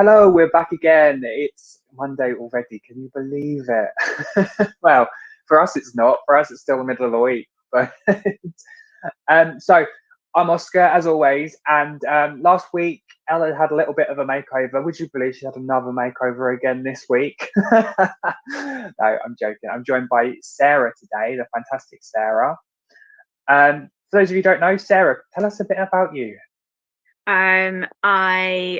Hello, we're back again. It's Monday already. Can you believe it? Well, for us it's not. For us it's still the middle of the week. But so I'm Oscar as always. And last week Ella had a little bit of a makeover. Would you believe she had another makeover again this week? No, I'm joking. I'm joined by Sarah today, the fantastic Sarah. For those of you who don't know, Sarah, tell us a bit about you. I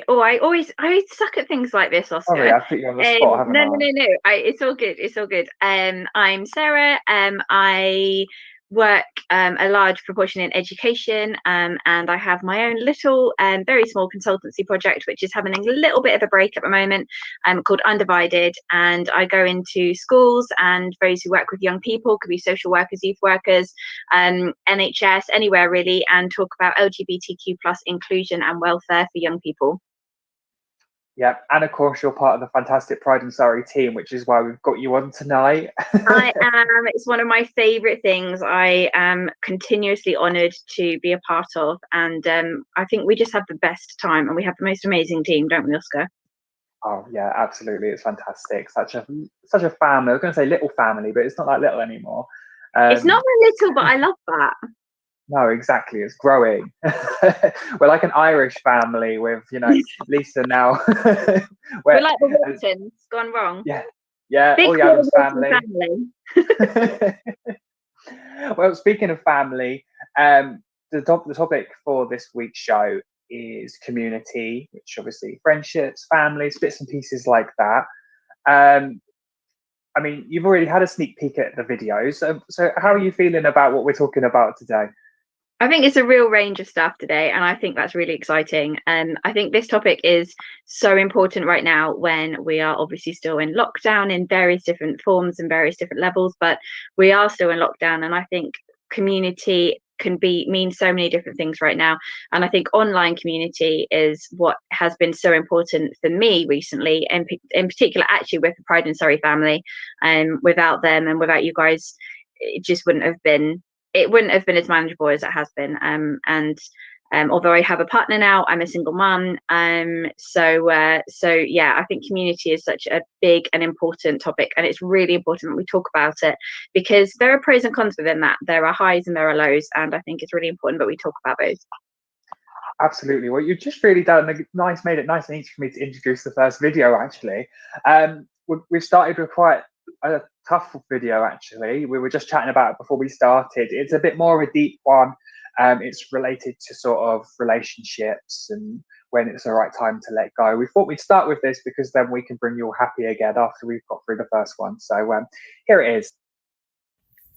suck at things like this, Sorry, Oscar. I put you on the spot, haven't No, I? no, no, no. It's all good. It's all good. I'm Sarah. I work a large proportion in education, and I have my own little, very small consultancy project, which is having a little bit of a break at the moment, called Undivided. And I go into schools and those who work with young people, could be social workers, youth workers, NHS, anywhere really, and talk about LGBTQ plus inclusion and welfare for young people. Yeah, and of course you're part of the fantastic Pride and Surrey team, which is why we've got you on tonight. I am. It's one of my favourite things. I am continuously honoured to be a part of, and I think we just have the best time, and we have the most amazing team, don't we, Oscar? Oh yeah, absolutely, it's fantastic. Such a family. I was going to say little family, but it's not that little anymore. It's Um, not a little, but I love that. no, exactly, it's growing. We're like an Irish family with Lisa now. We're Where, like the Wiltons gone wrong. yeah, yeah, Big all the fan of Adams Wilton family. family. Well, speaking of family, the topic for this week's show is community, which obviously friendships, families, bits and pieces like that. Um, I mean, you've already had a sneak peek at the videos, so how are you feeling about what we're talking about today? I think it's a real range of stuff today, and I think that's really exciting. And I think this topic is so important right now when we are obviously still in lockdown in various different forms and various different levels, but we are still in lockdown. And I think community can mean so many different things right now. And I think online community is what has been so important for me recently, and in particular, actually, with the Pride and Surrey family. And without them and without you guys, it just wouldn't have been as manageable as it has been. And although I have a partner now, I'm a single mum. So yeah, I think community is such a big and important topic, and it's really important that we talk about it because there are pros and cons within that. There are highs and there are lows, and I think it's really important that we talk about those. Absolutely. Well, you've just really made it nice and easy for me to introduce the first video. Actually, we've started with quite a tough video. Actually, we were just chatting about it before we started. It's a bit more of a deep one. It's related to sort of relationships and when it's the right time to let go. We thought we'd start with this because then we can bring you all happy again after we've got through the first one. So here it is.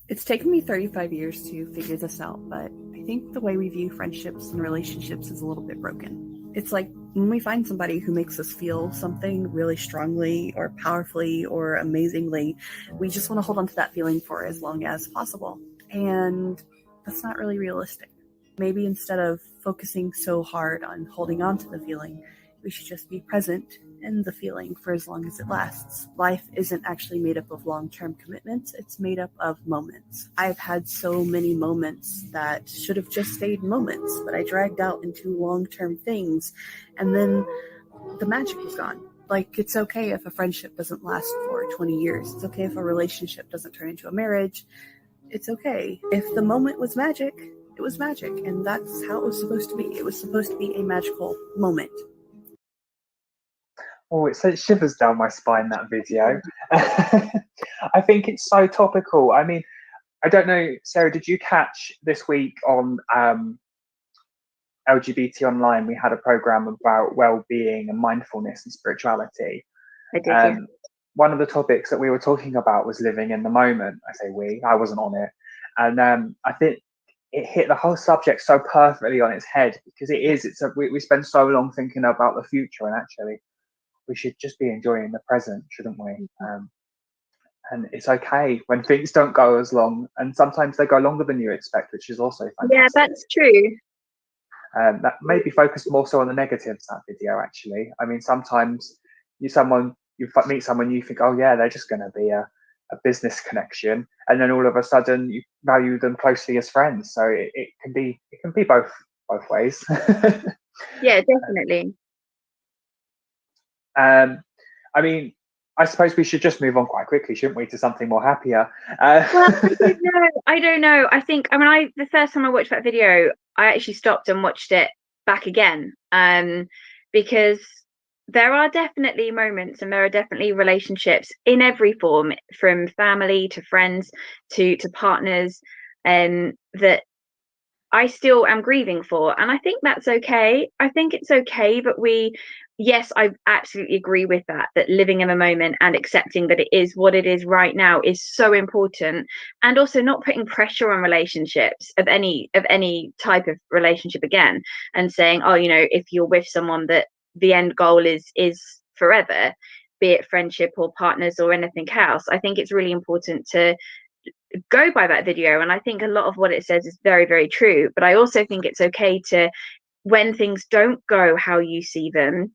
It's taken me 35 years to figure this out, but I think the way we view friendships and relationships is a little bit broken. It's like when we find somebody who makes us feel something really strongly or powerfully or amazingly, we just want to hold on to that feeling for as long as possible. And that's not really realistic. Maybe instead of focusing so hard on holding on to the feeling, we should just be present in the feeling for as long as it lasts. Life isn't actually made up of long-term commitments, it's made up of moments. I've had so many moments that should have just stayed moments, but I dragged out into long-term things, and then the magic was gone. Like, it's okay if a friendship doesn't last for 20 years. It's okay if a relationship doesn't turn into a marriage. It's okay. If the moment was magic, it was magic, and that's how it was supposed to be. It was supposed to be a magical moment. Oh, it sent shivers down my spine, that video. I think it's so topical. I mean, I don't know, Sarah, did you catch this week on LGBT Online? We had a program about well-being and mindfulness and spirituality. I did, yeah. One of the topics that we were talking about was living in the moment. I say we, I wasn't on it. And I think it hit the whole subject so perfectly on its head because we spend so long thinking about the future, and actually we should just be enjoying the present, shouldn't we? And it's okay when things don't go as long, and sometimes they go longer than you expect, which is also fantastic. Yeah, that's true. That maybe focused more so on the negatives, that video, actually. I mean, sometimes you meet someone, you think, oh yeah, they're just going to be a business connection, and then all of a sudden you value them closely as friends. So it can be both ways. Yeah, definitely. I mean, I suppose we should just move on quite quickly, shouldn't we, to something more happier? Well, I don't know. I think, I mean, the first time I watched that video, I actually stopped and watched it back again, because there are definitely moments and there are definitely relationships in every form, from family to friends to partners, that I still am grieving for. And I think that's okay. I think it's okay, but yes, I absolutely agree with that, that living in the moment and accepting that it is what it is right now is so important. And also not putting pressure on relationships of any type of relationship again, and saying, oh, if you're with someone, that the end goal is forever, be it friendship or partners or anything else. I think it's really important to go by that video, and I think a lot of what it says is very, very true. But I also think it's okay to, when things don't go how you see them,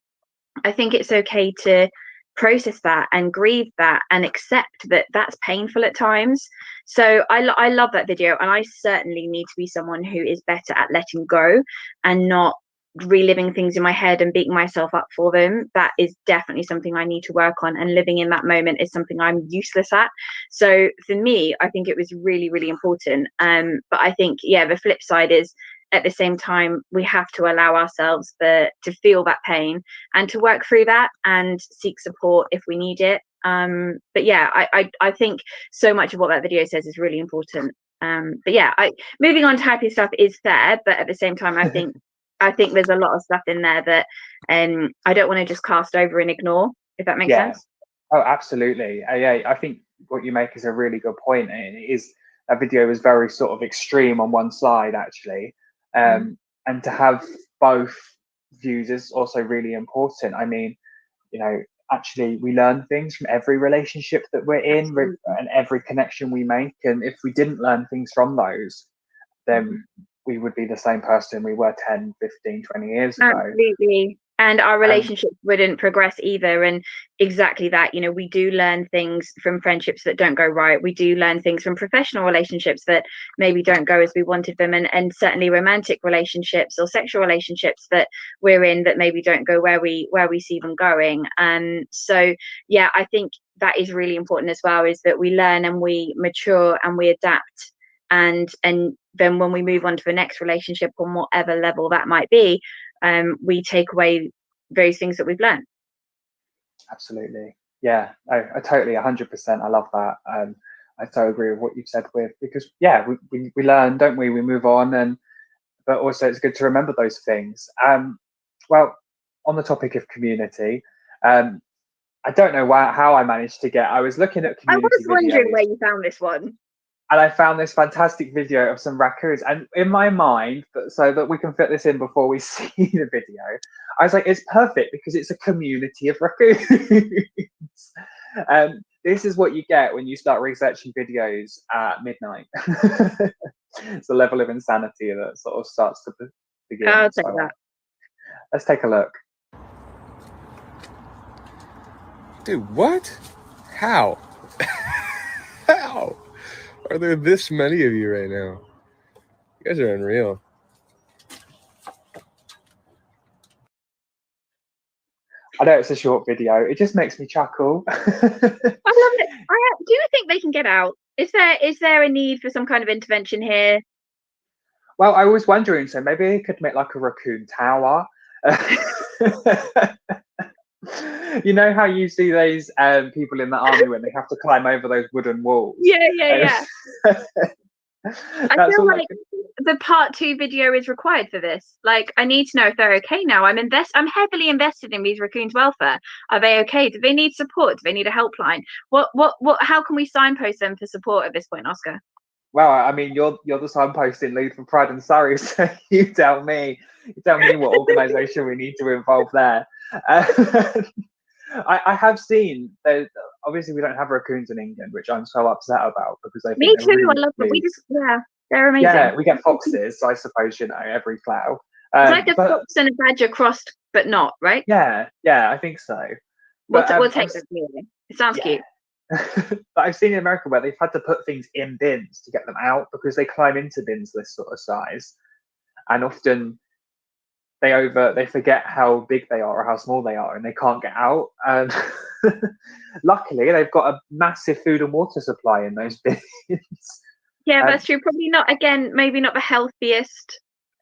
I think it's okay to process that and grieve that and accept that that's painful at times. So I love that video, and I certainly need to be someone who is better at letting go and not reliving things in my head and beating myself up for them. That is definitely something I need to work on, and living in that moment is something I'm useless at. So for me, I think it was really, really important. But I think, yeah, the flip side is, at the same time, we have to allow ourselves to feel that pain and to work through that and seek support if we need it. But yeah, I think so much of what that video says is really important. But yeah, moving on to happy stuff is fair, but at the same time, I think there's a lot of stuff in there that I don't want to just cast over and ignore, if that makes sense. Oh, absolutely. Yeah, I think what you make is a really good point. And that video was very sort of extreme on one side, actually. And to have both views is also really important. I mean, actually we learn things from every relationship that we're in, and every connection we make. And if we didn't learn things from those, then we would be the same person we were 10, 15, 20 years ago. Absolutely. And our relationship wouldn't progress either. And exactly that, we do learn things from friendships that don't go right. We do learn things from professional relationships that maybe don't go as we wanted them, and certainly romantic relationships or sexual relationships that we're in that maybe don't go where we see them going. So yeah, I think that is really important as well, is that we learn and we mature and we adapt, and then when we move on to the next relationship, on whatever level that might be, we take away those things that we've learned. Absolutely. Yeah, I totally 100%. I love that. I so agree with what you've said, because yeah, we learn, don't we? We move on, but also it's good to remember those things. Well, on the topic of community, I don't know how I managed to I was looking at community I was wondering videos, where you found this one. and I found this fantastic video of some raccoons. And in my mind, so that we can fit this in before we see the video, I was like, it's perfect because it's a community of raccoons. This is what you get when you start researching videos at midnight. It's the level of insanity that sort of starts to begin. I'll take that. Let's take a look. Dude, what? How? How? Are there this many of you right now? You guys are unreal. I know it's a short video. It just makes me chuckle. I love it. Do you think they can get out? Is there a need for some kind of intervention here? Well, I was wondering, so maybe they could make like a raccoon tower. You know how you see those people in the army when they have to climb over those wooden walls? Yeah. I feel like the part 2 video is required for this. Like, I need to know if they're okay now. I'm heavily invested in these raccoons' welfare. Are they okay? Do they need support? Do they need a helpline? What how can we signpost them for support at this point, Oscar? Well, I mean, you're the signposting lead for Pride and Surrey, so you tell me what organisation we need to involve there. I have seen, obviously we don't have raccoons in England, which I'm so upset about, because I think me too. really I love them. They're amazing. Yeah, we get foxes, so I suppose every cloud. It's like a fox and a badger crossed, but not, right? Yeah, I think so. We'll take that. It sounds cute. But I've seen in America where they've had to put things in bins to get them out, because they climb into bins this sort of size, and often they forget how big they are or how small they are, and they can't get out. And luckily, they've got a massive food and water supply in those bins. Yeah, that's true. Probably not, again, maybe not the healthiest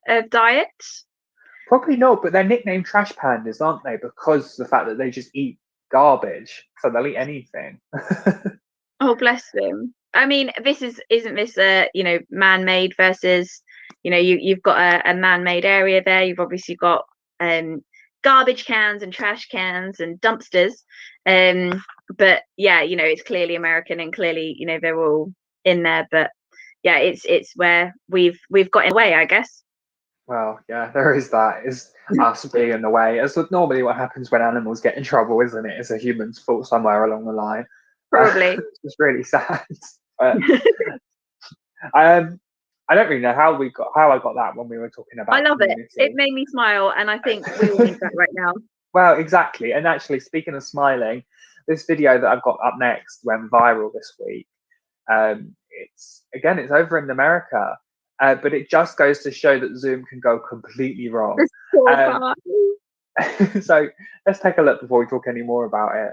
of diets. Probably not, but they're nicknamed trash pandas, aren't they? Because the fact that they just eat garbage, so they'll eat anything. Oh, bless them. I mean, isn't this man-made versus, you've got a man-made area there. You've obviously got garbage cans and trash cans and dumpsters. But yeah, it's clearly American, and clearly, they're all in there. But yeah, it's where we've got in the way, I guess. Well, yeah, there is that. It's us being in the way. It's normally what happens when animals get in trouble, isn't it? It's a human's fault somewhere along the line. Probably. It's really sad. But I don't really know how I got that when we were talking about. I love community. it. It made me smile, and I think we all need that right now. Well, exactly. And actually, speaking of smiling, this video that I've got up next went viral this week. It's over in America, but it just goes to show that Zoom can go completely wrong. So let's take a look before we talk any more about it.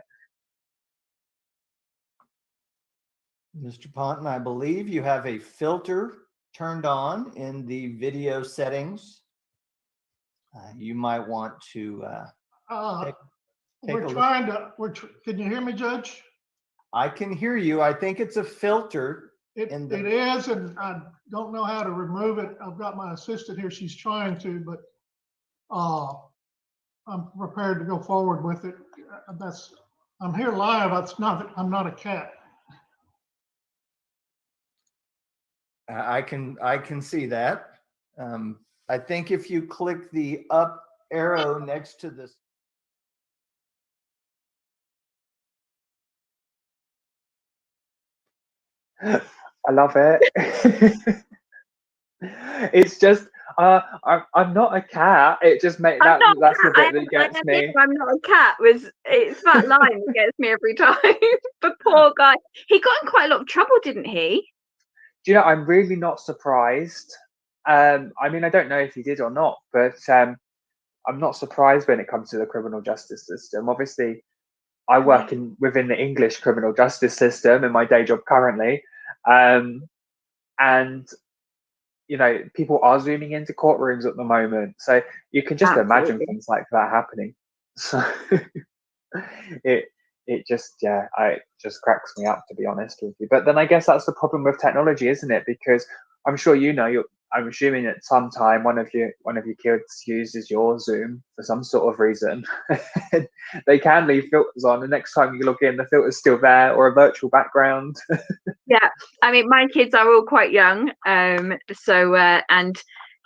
Mr. Ponton, I believe you have a filter turned on in the video settings. You might want to can you hear me, Judge? I can hear you. I think it's a filter. It is, and I don't know how to remove it. I've got my assistant here. She's trying to, but I'm prepared to go forward with it. I'm here live. I'm not a cat. I can see that. I think if you click the up arrow next to this. I love it. It's just I'm not a cat. It just makes that's the bit that gets me. I'm not a cat. It's that line that gets me every time. The poor guy. He got in quite a lot of trouble, didn't he? Do you know, I'm really not surprised. I mean, I don't know if he did or not, but I'm not surprised when it comes to the criminal justice system. Obviously, I work within the English criminal justice system in my day job currently, and people are zooming into courtrooms at the moment, so you can just imagine things like that happening. So it just cracks me up, to be honest with you. But then I guess that's the problem with technology, isn't it? Because I'm sure I'm assuming at some time one of your kids uses your Zoom for some sort of reason. They can leave filters on, the next time you log in, the filter's still there, or a virtual background. Yeah, I mean, my kids are all quite young,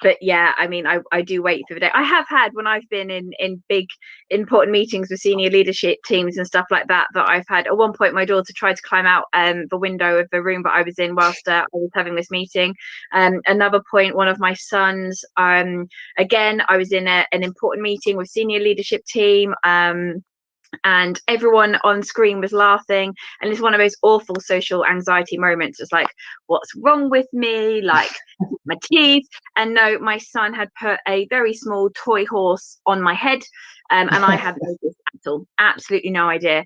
but yeah, I mean, I do wait for the day. I have had, when I've been in big important meetings with senior leadership teams and stuff like that, I've had, at one point my daughter tried to climb out the window of the room that I was in whilst I was having this meeting. Another point, one of my sons, again, I was in an important meeting with senior leadership team, and everyone on screen was laughing, and it's one of those awful social anxiety moments. It's like, what's wrong with me? Like, my teeth. And no, my son had put a very small toy horse on my head, and I had no at all, absolutely no idea.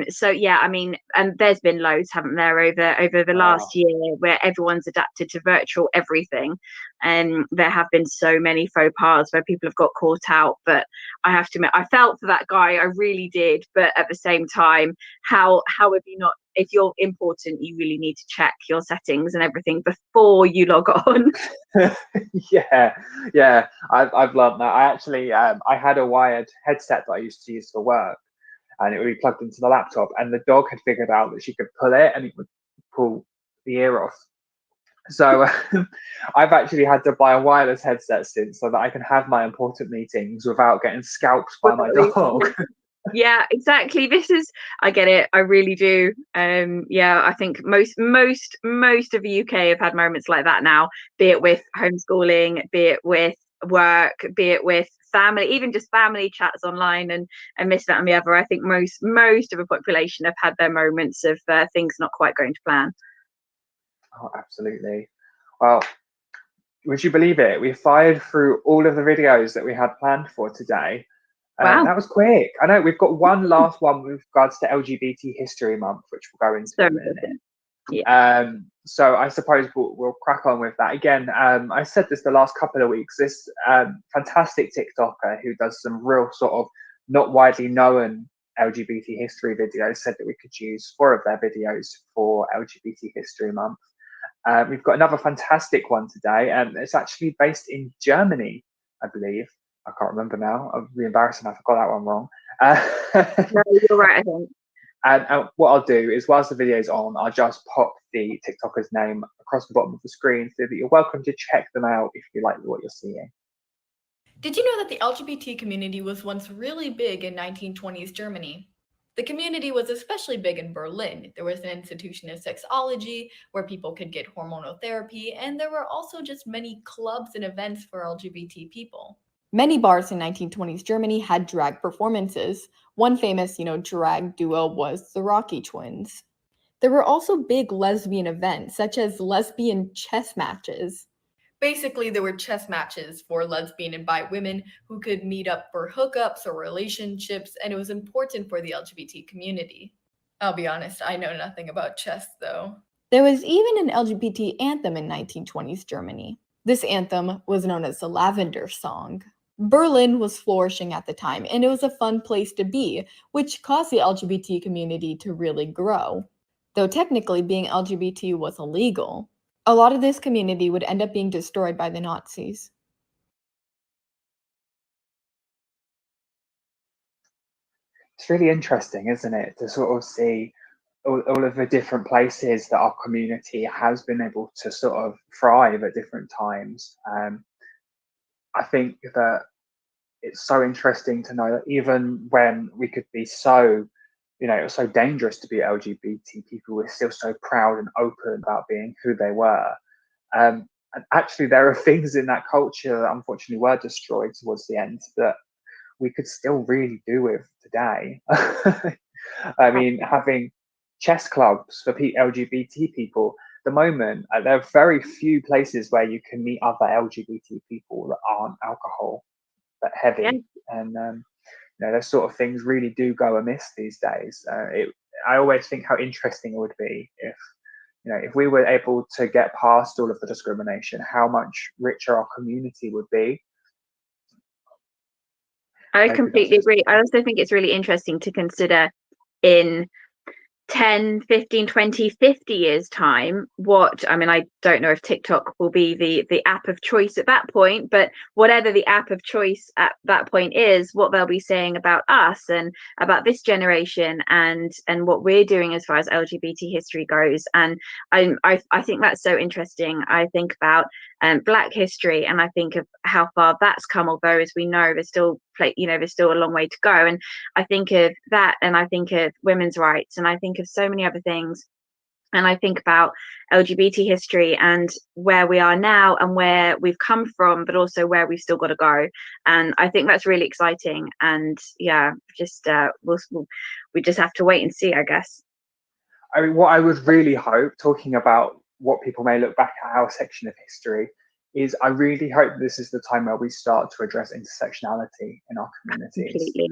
So yeah, I mean, and there's been loads, haven't there, over the last year, where everyone's adapted to virtual everything, and there have been so many faux pas where people have got caught out. But I have to admit, I felt for that guy, I really did. But at the same time, how have you not? If you're important, you really need to check your settings and everything before you log on. yeah, I've learned that. I actually I had a wired headset that I used to use for work, and it would be plugged into the laptop, and the dog had figured out that she could pull it and it would pull the ear off. So I've actually had to buy a wireless headset since, so that I can have my important meetings without getting scalped by my dog. Yeah, exactly. I get it. I really do. Yeah, I think most of the UK have had moments like that now, be it with homeschooling, be it with work, be it with family, even just family chats online, and this, that, and the other. I think most of the population have had their moments of things not quite going to plan. Oh, absolutely. Well, would you believe it? We fired through all of the videos that we had planned for today. Wow. That was quick. I know we've got one last one with regards to LGBT History Month, which we'll go into So in a minute. important. Yeah. So I suppose we'll crack on with that. Again, I said this the last couple of weeks, this fantastic TikToker who does some real sort of not widely known LGBT history videos said that we could use 4 of their videos for LGBT History Month. We've got another fantastic one today, and it's actually based in Germany, I believe. I can't remember now. I'm really embarrassing. I forgot that one wrong. No, you're right, I think. And what I'll do is, whilst the video's on, I'll just pop the TikToker's name across the bottom of the screen so that you're welcome to check them out if you like what you're seeing. Did you know that the LGBT community was once really big in 1920s Germany? The community was especially big in Berlin. There was an institution of sexology where people could get hormonal therapy, and there were also just many clubs and events for LGBT people. Many bars in 1920s Germany had drag performances. One famous, drag duo was the Rocky Twins. There were also big lesbian events, such as lesbian chess matches. Basically, there were chess matches for lesbian and bi women who could meet up for hookups or relationships, and it was important for the LGBT community. I'll be honest, I know nothing about chess, though. There was even an LGBT anthem in 1920s Germany. This anthem was known as the Lavender Song. Berlin was flourishing at the time, and it was a fun place to be, which caused the LGBT community to really grow. Though technically being LGBT was illegal, a lot of this community would end up being destroyed by the Nazis. It's really interesting, isn't it, to sort of see all of the different places that our community has been able to sort of thrive at different times. I think that it's so interesting to know that even when we could be so, it was so dangerous to be LGBT, people were still so proud and open about being who they were. And actually, there are things in that culture that unfortunately were destroyed towards the end that we could still really do with today. I mean, having chess clubs for LGBT people, at the moment, there are very few places where you can meet other LGBT people that aren't alcohol but heavy. Yeah. And those sort of things really do go amiss these days. I always think how interesting it would be if we were able to get past all of the discrimination, how much richer our community would be. I completely agree. I also think it's really interesting to consider in 10, 15, 20, 50 years time I don't know if TikTok will be the app of choice at that point, but whatever the app of choice at that point is, what they'll be saying about us and about this generation and what we're doing as far as LGBT history goes. And I think that's so interesting. I think about Black history, and I think of how far that's come, although as we know there's still a long way to go. And I think of that, and I think of women's rights, and I think of so many other things, and I think about LGBT history and where we are now and where we've come from, but also where we've still got to go. And I think that's really exciting. And yeah, just we just have to wait and see, I guess. I mean, what I would really hope, talking about what people may look back at our section of history, is I really hope this is the time where we start to address intersectionality in our communities. Completely.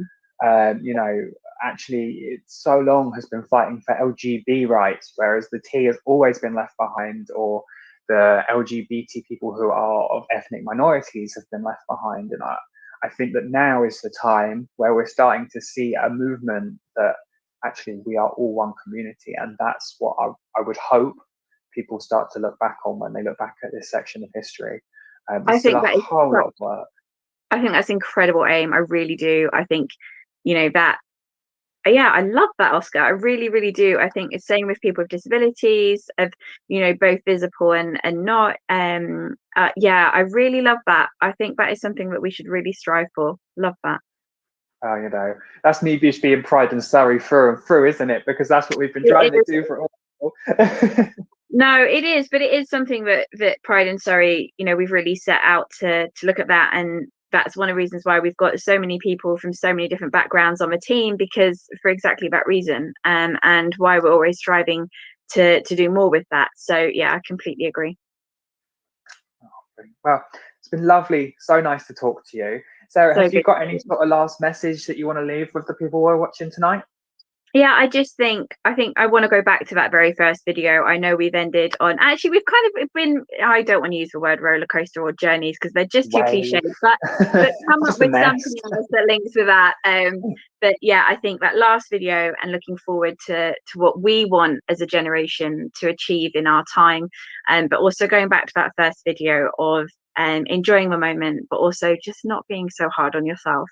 Actually, it so long has been fighting for LGBT rights, whereas the T has always been left behind, or the LGBT people who are of ethnic minorities have been left behind. And I think that now is the time where we're starting to see a movement that actually we are all one community. And that's what I would hope people start to look back on when they look back at this section of history. I think that is whole lot of work. I think that's incredible aim. I really do. I think, that, yeah, I love that, Oscar. I really, really do. I think it's same with people with disabilities, of, both visible and not. Yeah, I really love that. I think that is something that we should really strive for. Love that. Oh, that's me just being Pride and Surrey through and through, isn't it? Because that's what we've been trying to do for all. No, it is, but it is something that Pride and Surrey, we've really set out to look at that, and that's one of the reasons why we've got so many people from so many different backgrounds on the team, because for exactly that reason, and why we're always striving to do more with that. So yeah, I completely agree. Well, it's been lovely. So nice to talk to you. Sarah, So have you good. got any sort of last message that you want to leave with the people who are watching tonight? Yeah, I think I want to go back to that very first video. I know we've ended on, actually we've kind of been, I don't want to use the word roller coaster or journeys because they're just too cliche, but come up Just a with mess. something else that links with that. But yeah, I think that last video and looking forward to what we want as a generation to achieve in our time, but also going back to that first video of enjoying the moment, but also just not being so hard on yourself.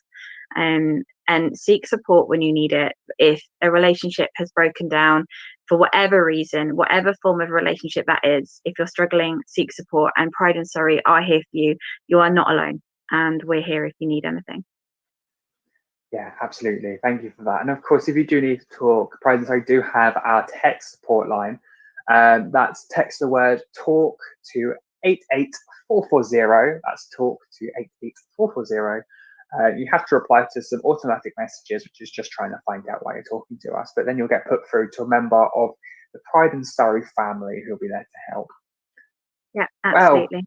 And seek support when you need it. If a relationship has broken down for whatever reason, whatever form of relationship that is, if you're struggling, seek support. And Pride and Sorry are here for you. You are not alone, and we're here if you need anything. Yeah, absolutely. Thank you for that. And of course, if you do need to talk, Pride and Sorry do have our text support line. That's text the word talk to 88440. That's talk to 88440. You have to reply to some automatic messages, which is just trying to find out why you're talking to us. But then you'll get put through to a member of the Pride and Sorry family who'll be there to help. Yeah, absolutely. Well,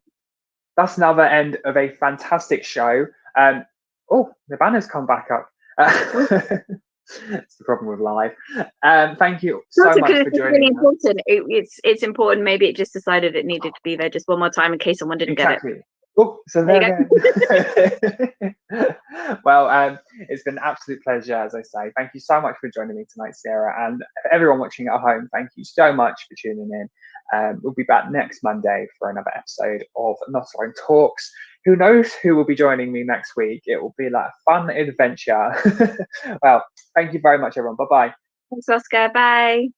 that's another end of a fantastic show. Oh, the banner's come back up. It's the problem with live. Thank you so much for joining really us. important. It's important. Maybe it just decided it needed to be there just one more time in case someone didn't get it. Oh, so there you go. Well, it's been an absolute pleasure, as I say. Thank you so much for joining me tonight, Sarah, and everyone watching at home. Thank you so much for tuning in. We'll be back next Monday for another episode of Not Alone Talks. Who knows who will be joining me next week? It will be like a fun adventure. Well, thank you very much, everyone. Bye bye. Thanks, Oscar. Bye.